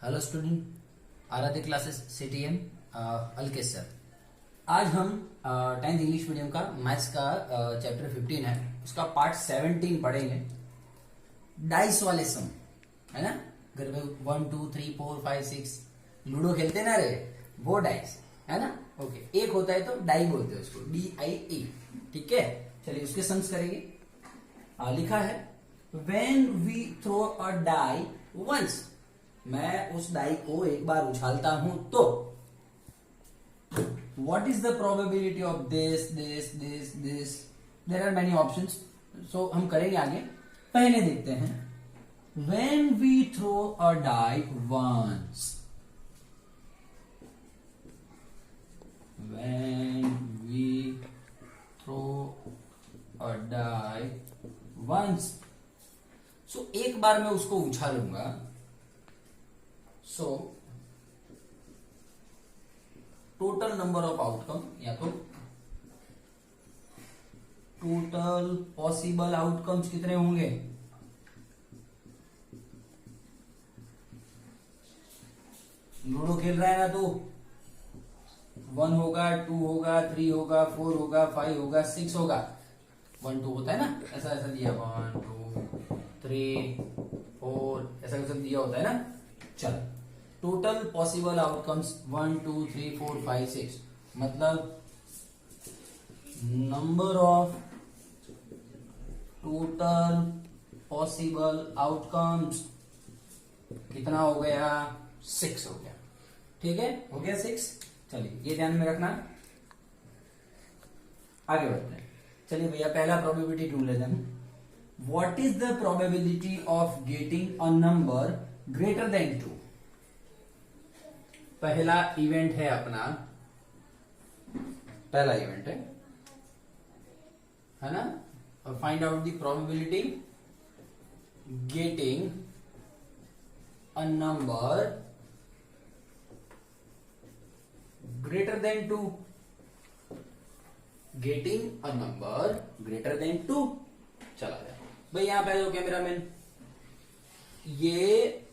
Hello student, Aaradhya classes CTM Alkesh sir. आज हम 10th English medium का मैथ्स का चैप्टर 15 है, उसका पार्ट 17 पढ़ेंगे। डाइस वाले सम है ना, घर में 1 2 3 4 5 6 लूडो खेलते ना रे, वो डाइस है ना। ओके, एक होता है तो डाई बोलते हैं उसको, DIE। ठीक है, चलिए उसके सम्स करेंगे। लिखा है when we throw a die once, मैं उस डाई को एक बार उछालता हूं तो what is the probability of this this this this, there are many options, so हम करेंगे आगे। पहले देखते हैं when we throw a die once, when we throw a die once, so एक बार मैं उसको उछालूंगा। So total number of outcome या तो टोटल पॉसिबल आउटकम्स कितने होंगे, लूडो खेल रहा है ना तो 1 होगा, 2 होगा, 3 होगा, 4 होगा, 5 होगा, 6 होगा। 1 2 होता है ना, ऐसा ऐसा दिया 1 2 3 4 ऐसा सब दिया होता है ना। चल, टोटल पॉसिबल आउटकम्स 1 2 3 4 5 6, मतलब number of total possible outcomes कितना हो गया, 6 हो गया। ठीक है, हो गया 6। चलिए ये ध्यान में रखना, आगे बढ़ते हैं। चलिए भैया, पहला प्रोबेबिलिटी ढूंढ लेते हैं। What is the probability of getting a number greater than 2। पहला इवेंट है अपना, पहला इवेंट है ना, और find out the probability getting a number greater than 2, getting a number greater than 2। चला जाए भाई, यहां पे जो कैमरामैन, ये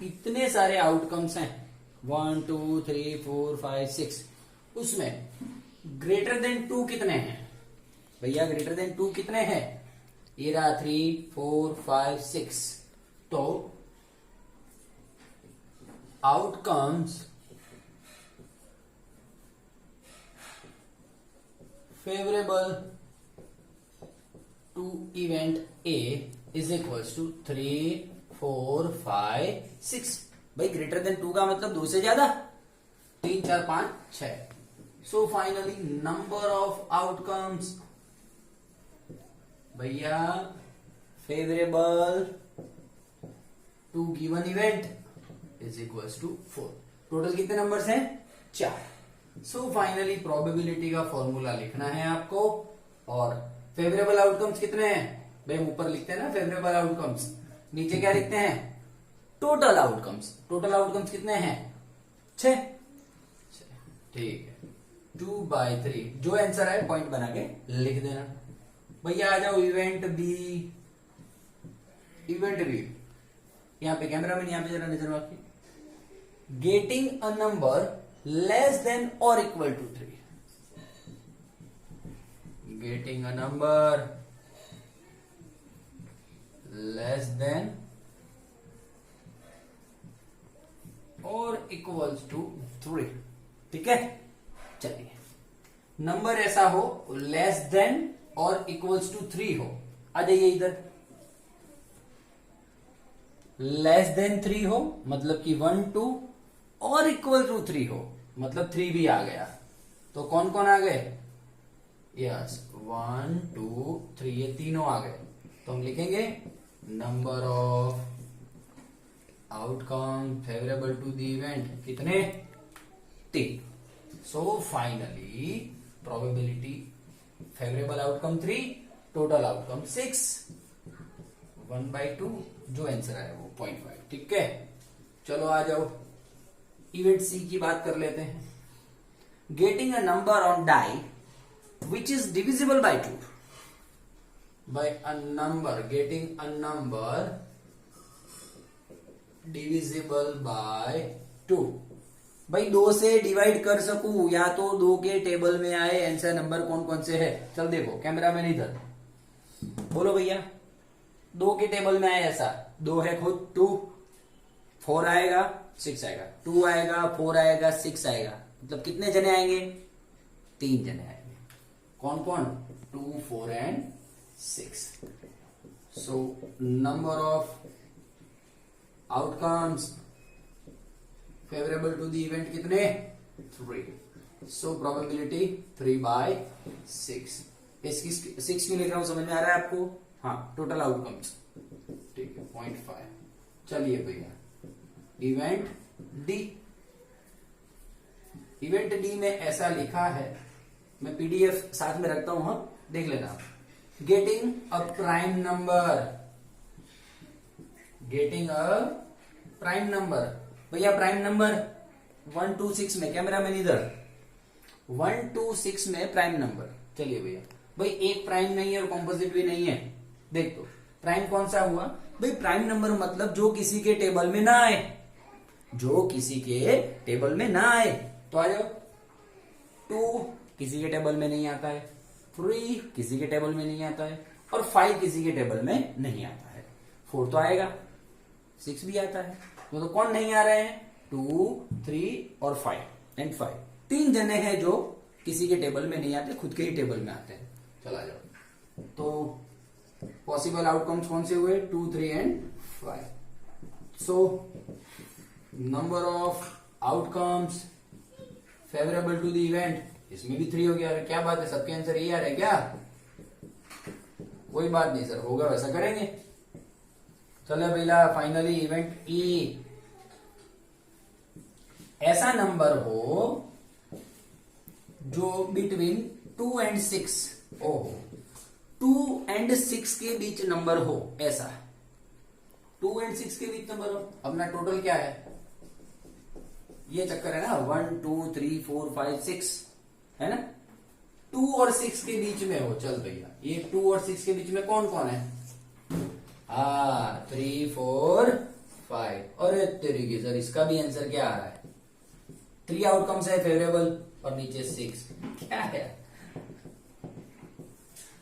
इतने सारे आउटकम्स हैं 1 2 3 4 5 6, उसमें ग्रेटर देन 2 कितने हैं भैया, ग्रेटर देन 2 कितने हैं, ये रहा 3 4 5 6। तो outcomes favourable to event A is equals to 3 4 5 6। भाई ग्रेटर देन 2 का मतलब 2 से ज्यादा, 3 4 5 6। So finally number of outcomes भैया favourable to given event is equals to 4। Total कितने नंबर्स हैं, 4। सो फाइनली प्रोबेबिलिटी का फॉर्मूला लिखना है आपको, और फेवरेबल आउटकम्स कितने हैं भाई, हम ऊपर लिखते हैं ना फेवरेबल आउटकम्स, नीचे क्या लिखते हैं, टोटल आउटकम्स। टोटल आउटकम्स कितने हैं, 6। ठीक है, 2/3 जो आंसर है पॉइंट बना के लिख देना। भैया आ जाओ इवेंट बी। इवेंट बी, यहां पे कैमरामैन यहां पे जरा नजर रखिए। Getting a number less than or equal to 3, getting a number less than or equals to 3। ठीक है, चलिए नंबर ऐसा हो less than or equals to 3 हो, आ जाइए इधर। लेस देन 3 हो मतलब कि 1 2, और इक्वल टू 3 हो मतलब 3 भी आ गया। तो कौन कौन आ गए, यस 1 2 3, ये तीनों आ गए। तो हम लिखेंगे number of outcome favourable to the event कितने, 3। So finally probability favourable outcome 3, total outcome 6, 1/2, जो आंसर है वो 0.5। ठीक है, चलो आ जाओ इवेंट सी की बात कर लेते हैं। Getting a number on die which is divisible by 2, by a number, getting a number divisible by 2। भाई 2 से डिवाइड कर सकूं या तो 2 के टेबल में आए आंसर नंबर कौन कौन से है। चल देखो कैमरा मैन इधर बोलो भैया, 2 के टेबल में आए ऐसा 2 है खुद 2, 4 आएगा 6 आएगा, 2 आएगा 4 आएगा 6 आएगा, मतलब कितने जने आएंगे 3 जने आएंगे। कौन कौन 2 4 and 6। So number of outcomes favourable to the event कितने 3। So probability 3/6। इसकी 6 क्यों लिख रहा हूं समझ में आ रहा है आपको। हाँ टोटल आउटकम्स ठीक है 0.5। चलिए भैया इवेंट डी, इवेंट डी में ऐसा लिखा है, मैं पीडीएफ साथ में रखता हूं, हाँ देख लेना। Getting a prime number, getting a prime number. भैया प्राइम नंबर 1 2 6 में, कैमरा मैन इधर 1 2 6 में प्राइम नंबर। चलिए भैया भाई एक प्राइम नहीं है और कॉम्पोजिट भी नहीं है। देख तो प्राइम कौन सा हुआ भाई, प्राइम नंबर मतलब जो किसी के टेबल में ना आए, जो किसी के टेबल में ना आए। तो आ जाओ 2 किसी के टेबल में नहीं आता है, 3 किसी के टेबल में नहीं आता है, और 5 किसी के टेबल में नहीं आता है। 4 तो आएगा, 6 भी आता है। तो कौन नहीं आ रहे हैं 2 3 और 5 एंड 5। 3 जने हैं जो किसी के टेबल में नहीं आते, खुद के ही टेबल में आते हैं। चला जाओ तो पॉसिबल आउटकम्स कौन से हुए 2 3 and 5। So number of outcomes favourable to the event, इसमें भी 3 हो गया। क्या बात है, सबके आंसर यही आ रहे हैं क्या। कोई बात नहीं सर, होगा वैसा करेंगे। चलो भैया फाइनली इवेंट ई, ऐसा नंबर हो जो बिटवीन 2 एंड 6, ओहो 2 एंड 6 के बीच नंबर हो, ऐसा 2 एंड 6 के बीच नंबर हो। अपना टोटल क्या है, ये चक्कर है ना 1 2 3 4 5 6 है ना, 2 और 6 के बीच में हो। चल भैया ये 2 और 6 के बीच में कौन कौन है, 3 4 5। अरे तेरी सर इसका भी आंसर क्या आ रहा है, 3 आउटकम्स है फेवरेबल और नीचे 6, क्या है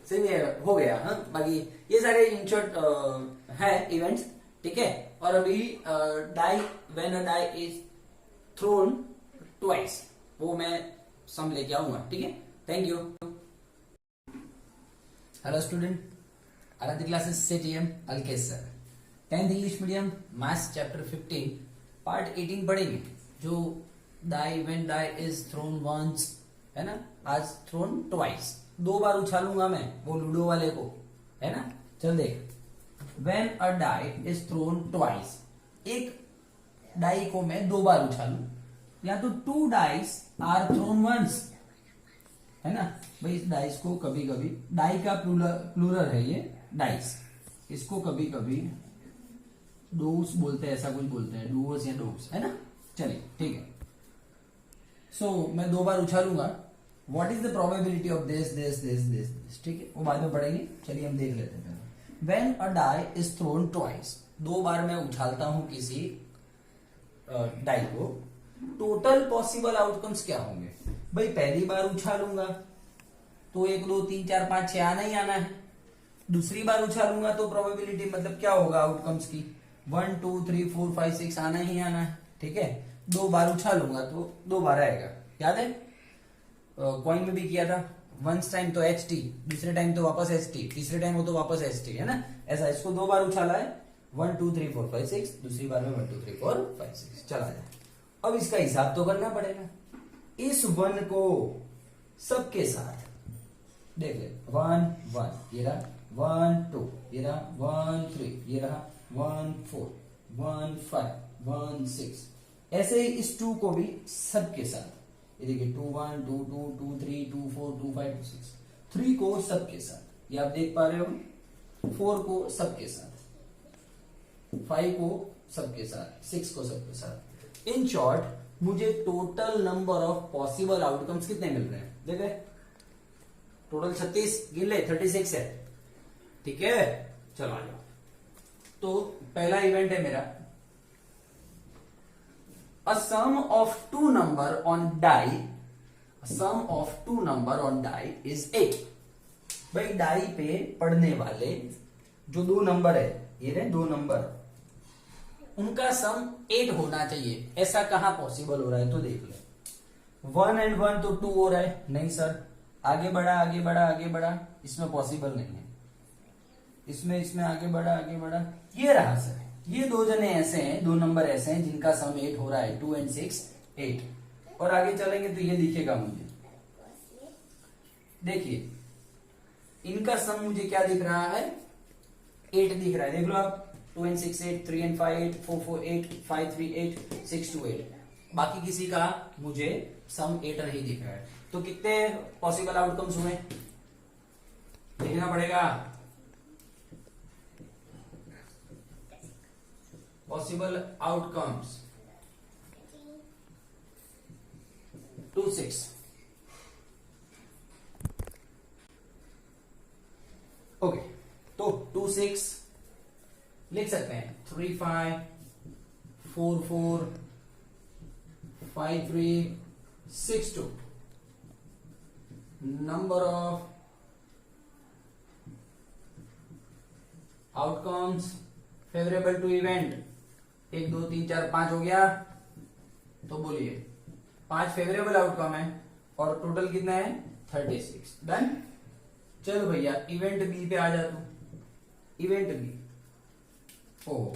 सही है, हो गया। हाँ बाकी ये सारे इंशॉर्ट है इवेंट्स, ठीक है। और अभी die, when a die is thrown twice, वो मैं सम लेके आऊंगा, ठीक है। Thank you. Hello student, Aaradhya classes से TM Alkesh sir, 10th English medium maths chapter 15 part 18 पढ़ेंगे, जो die when die is thrown once है ना, आज थ्रोन ट्वाइस, 2 बार उछालूंगा मैं वो लूडो वाले को, है ना। चल देख, when a die is thrown twice, एक डाई को मैं 2 बार उछालू, या तो 2 डाइस आर थ्रोन वंस, है ना। भाई इस डाइस को कभी कभी, डाई का प्लूरल है ये डाइस, इसको कभी कभी डोस बोलते हैं, ऐसा कुछ बोलते हैं, डूअर्स या डोस, है ना। चलिए ठीक है। सो मैं 2 बार उछालूंगा, what is the probability of this this this this this, ठीक है, वो बाद में पढ़ेंगे। चलिए हम देख लेते हैं। When a die is thrown twice, 2 बार मैं उछालता हूं किसी डाई को, टोटल पॉसिबल आउटकम्स क्या होंगे। भाई पहली बार उछालूंगा तो 1 2 3 4 5 6 आना ही आना है, दूसरी बार उछालूंगा तो प्रोबेबिलिटी मतलब क्या होगा आउटकम्स की 1 2 3 4 5 6 आना ही आना है, ठीक है। 2 बार उछालूंगा तो 2 बार आएगा, याद है कॉइन में भी किया था, वंस टाइम तो HT, दूसरे टाइम तो वापस HT, तीसरे टाइम हो तो वापस HT, है ना। ऐसा इसको 2 बार उछाला है, 1 2 3 4 5 6, दूसरी बार में 1 2 3 4 5 6 चला जाए। अब इसका हिसाब तो करना पड़ेगा, इस 1 को सबके साथ देख ले, 1 1 ये रहा, 1 2 ये रहा, 1 3 ये रहा, 1 4 1 5 1 6, ऐसे ही इस 2 को भी सबके साथ, ये देखिए 2 1 2 2 2 3 2 4 2 5 2 6, 3 को सबके साथ, ये आप देख पा रहे हो, 4 को सबके साथ, 5 को सबके साथ, 6 को सबके साथ। इन शॉर्ट मुझे total number of possible outcomes कितने मिल रहे हैं, देखे टोटल 36 गिन ले, 36 है, ठीक है। चलो आ जाओ। तो पहला इवेंट है मेरा a sum of two number on die, a sum of two number on die is 8. भाई डाई पे पढ़ने वाले जो दो नंबर है, ये रहे दो नंबर, उनका सम 8 होना चाहिए। ऐसा कहां पॉसिबल हो रहा है तो देख ले। 1 and 1 तो 2 हो रहा है, नहीं सर। आगे बढ़ा आगे बढ़ा आगे बढ़ा, इसमें पॉसिबल नहीं है। इसमें आगे बढ़ा, ये रहा सर। ये दो जने ऐसे हैं, दो नंबर ऐसे हैं जिनका सम 8 हो रहा है, 2 and 6 8। और आगे चलेंगे तो ये दिखेगा मुझे, देखिए इनका सम मुझे क्या दिख रहा है, 8 दिख रहा है। देख लो आप, 2 and 6 8, 3 and 5 8, 4 4 8, 5 3 8, 6 2 8। बाकी किसी का मुझे सम 8 ही दिख रहा है। तो कितने पॉसिबल आउटकम्स हुए देखना पड़ेगा। Possible outcomes 2 6। ओके, तो 2 6 लिख सकते हैं। 3 5 4 4 5 3 6 2। Number of outcomes favourable to event 1 2 3 4 5 हो गया। तो बोलिए 5 फेवरेबल आउटकम है और टोटल कितना है 36। डन। चलो भैया इवेंट बी पे आ जा तू। इवेंट बी, ओ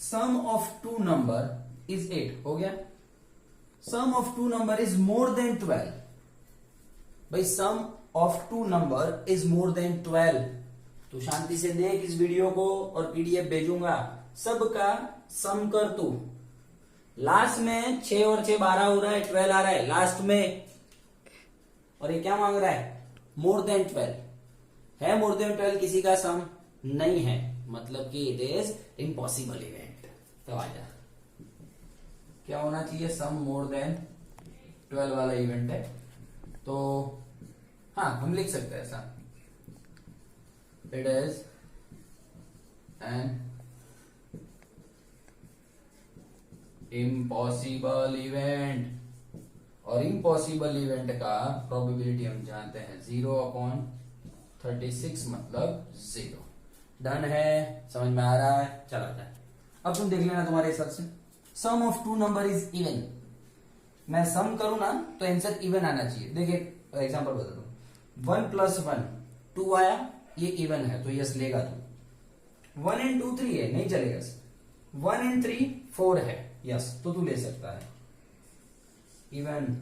sum of two number is 8 हो गया। Sum of two number is more than 12। भाई sum of two number is more than 12। तू शांति से देख इस वीडियो को और पीडीएफ भेजूंगा। सबका सम कर तू। लास्ट में 6 और 6 12 हो रहा है, 12 आ रहा है लास्ट में। और ये क्या मांग रहा है, मोर देन 12 है। मोर देन 12 किसी का सम नहीं है, मतलब कि इट इज इम्पॉसिबल इवेंट। तो आजा क्या होना चाहिए, सम मोर देन 12 वाला इवेंट है। तो हाँ हम लिख सकते हैं ऐसा, it is an impossible event. और इम्पॉसिबल इवेंट का प्रोबेबिलिटी हम जानते हैं 0/36 मतलब 0। डन है, समझ में आ रहा है। चला जाए, अब तुम देख लेना तुम्हारे हिसाब से। Sum of two number is even. मैं सम करूं ना तो आंसर इवन आना चाहिए। देखिए एग्जांपल बता दो, 1 + 1 2 आया, ये इवन है तो यस लेगा तू। 1 and 2 3 है, नहीं चलेगा। 1 and 3 4 है, यस तो तू ले सकता है। इवन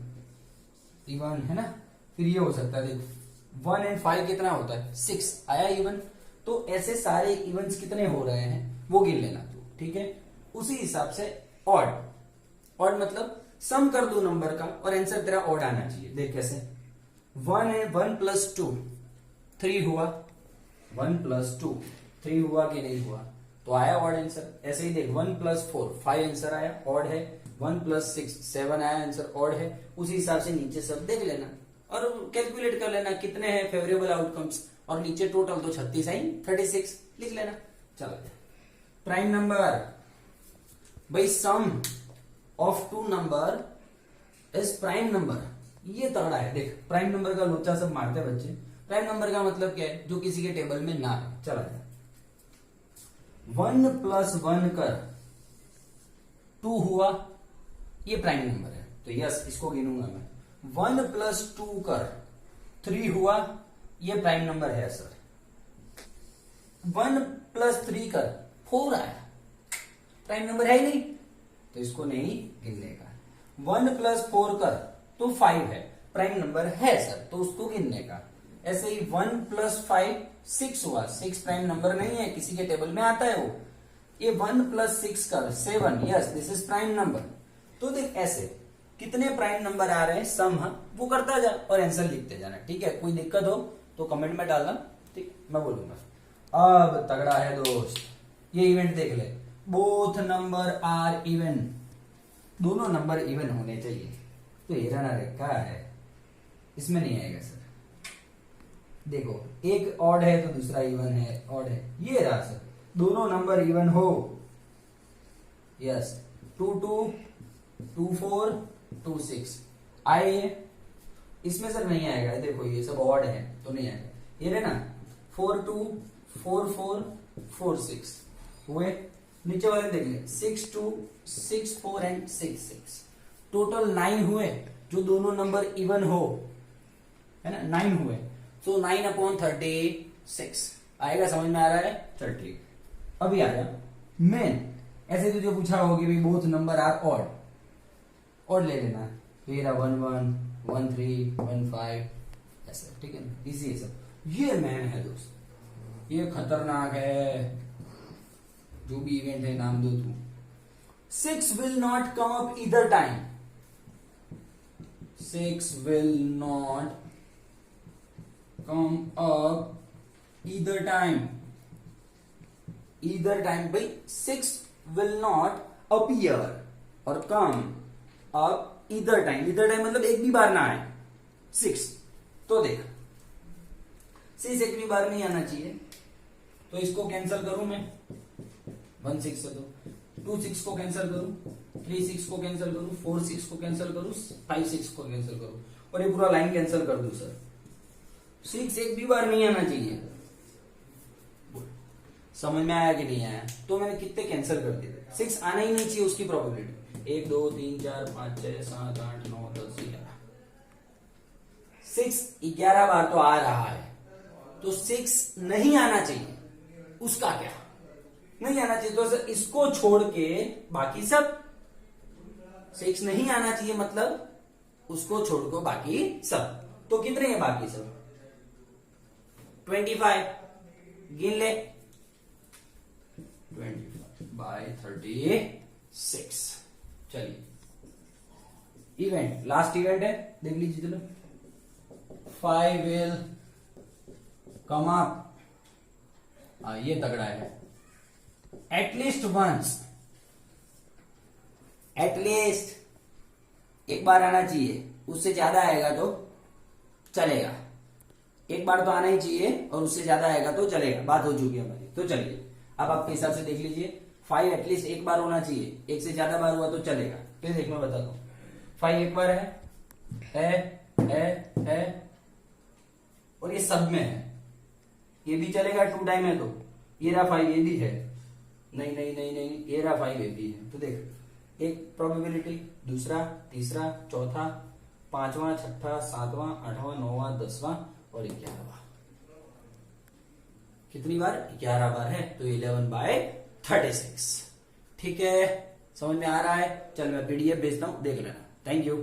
इवन है ना। फिर ये हो सकता है, देख 1 and 5 कितना होता है 6 आया इवन। तो ऐसे सारे इवेंट्स कितने हो रहे हैं वो गिन लेना तू, ठीक है। उसी हिसाब से ऑड, ऑड मतलब सम कर दो नंबर का और आंसर तेरा ऑड आना चाहिए। देख कैसे, 1 + 2 3 हुआ, 1 + 2 3 हुआ कि नहीं हुआ, तो आया ऑड आंसर। ऐसे ही देख 1 + 4 5 आंसर आया, ऑड है। 1 + 6 7 आया, आंसर ऑड है। उसी हिसाब से नीचे सब देख लेना और कैलकुलेट कर लेना कितने हैं फेवरेबल आउटकम्स, और नीचे टोटल तो 36 आई, 36 लिख लेना। चलो प्राइम नंबर, भाई sum of two number is prime number. ये तगड़ा है, देख प्राइम नंबर का लोचा सब मारते हैं बच्चे। प्राइम नंबर का मतलब क्या है, जो किसी के टेबल में ना है। चला जाए 1 + 1 कर 2 हुआ, ये प्राइम नंबर है तो यस इसको गिनूंगा मैं। 1 + 2 कर 3 हुआ, ये प्राइम नंबर है सर। 1 + 3 कर 4 आया, प्राइम नंबर है ही नहीं तो इसको नहीं गिनने का। 1 + 4 कर तो 5 है, प्राइम नंबर है सर तो उसको गिनने का। ऐसे ही 1 + 5 6 हुआ, 6 प्राइम नंबर नहीं है, किसी के टेबल में आता है वो। ये 1 + 6 कर 7, yes this is prime number. तो देख ऐसे कितने प्राइम नंबर आ रहे हैं सम, वो करता जा और आंसर लिखते जाना, ठीक है। कोई दिक्कत हो तो कमेंट में डालना, ठीक मैं बोलूंगा। अब तगड़ा है दोस्त, ये इवेंट देख ले, बोथ नंबर आर इवन। दोनों नंबर इवन होने चाहिए। तो ये ना रखा है, इसमें नहीं आएगा सर। देखो एक ऑड है तो दूसरा इवन है, ऑड है, ये रहा सर। दोनों नंबर इवन हो, यस 22, 24, 26 आए ये। इसमें सर नहीं आएगा, देखो ये सब ऑड है तो नहीं आएगा। ये रहे ना 42, 44, 46 हुए। नीचे वाले देख ले 62, 64 एंड 66, टोटल 9 हुए। जो दोनों नंबर इवन हो, है ना, 9 हुए। सो 9/36 आएगा। समझ में आ रहा है? चल ठीक। अभी आ जा मेन। ऐसे तो जो पूछा होगा कि भाई both number are odd, odd ले लेना। तो ये रहा 11, 13, 15 ऐसा, ठीक है ना, इजी है सब। ये मैन है दोस्त, ये खतरनाक है। जो भी इवेंट है नाम दो तू। 6 will not come up either time. 6 will not come up either time. Either time भाई 6 will not appear और come up either time. Either time मतलब एक भी बार ना आए 6। तो देख 6 एक भी बार नहीं आना चाहिए, तो इसको कैंसिल करूं मैं 1 6 से, तो 2 6 को कैंसिल करूं, 3 6 को कैंसिल करूं, 4 6 को कैंसिल करूं, 5 6 को कैंसिल करूं और ये पूरा लाइन कैंसिल कर दूं सर। 6 एक भी बार नहीं आना चाहिए। समझ में आया कि नहीं आया? तो मैंने कितने कैंसिल कर दिए। 6 आना ही नहीं चाहिए, उसकी प्रोबेबिलिटी 1 2 3 4 5 6 7 8 9 10 11। 6 11 बार तो आ रहा है, तो 6 नहीं आना चाहिए, उसका क्या नहीं आना चाहिए। तो सर इसको छोड़ के बाकी सब 6 नहीं आना चाहिए, मतलब उसको छोड़ के बाकी सब। तो कितने हैं बाकी सब? 25 गिन ले। 25/36। चलिए इवेंट, लास्ट इवेंट है, देख लीजिए। चलो 5 will come up। ये तगड़ा है। एटलीस्ट वंस, एटलीस्ट एक बार आना चाहिए, उससे ज्यादा आएगा तो चलेगा। एक बार तो आना ही चाहिए और उससे ज्यादा आएगा तो चलेगा। बात हो चुकी है हमारी। तो चलिए अब आपके हिसाब से देख लीजिए। 5 एटलीस्ट एक बार होना चाहिए, एक से ज्यादा बार हुआ तो चलेगा। फिर देख मैं बताता हूं। 5 एक बार है और ये सब में है, ये भी चलेगा 2 टाइम है तो। ये रहा 5, ये भी है, नहीं, ये रहा 5, ये भी है। तो देख एक प्रोबेबिलिटी, दूसरा, तीसरा, चौथा, पांचवा, छठा, सातवां, आठवां, नौवां, 10वां और 11वां। कितनी बार? 11 बार है, तो 11/36। ठीक है, समझ में आ रहा है? चल मैं PDF भेजता हूं, देख लेना। Thank you.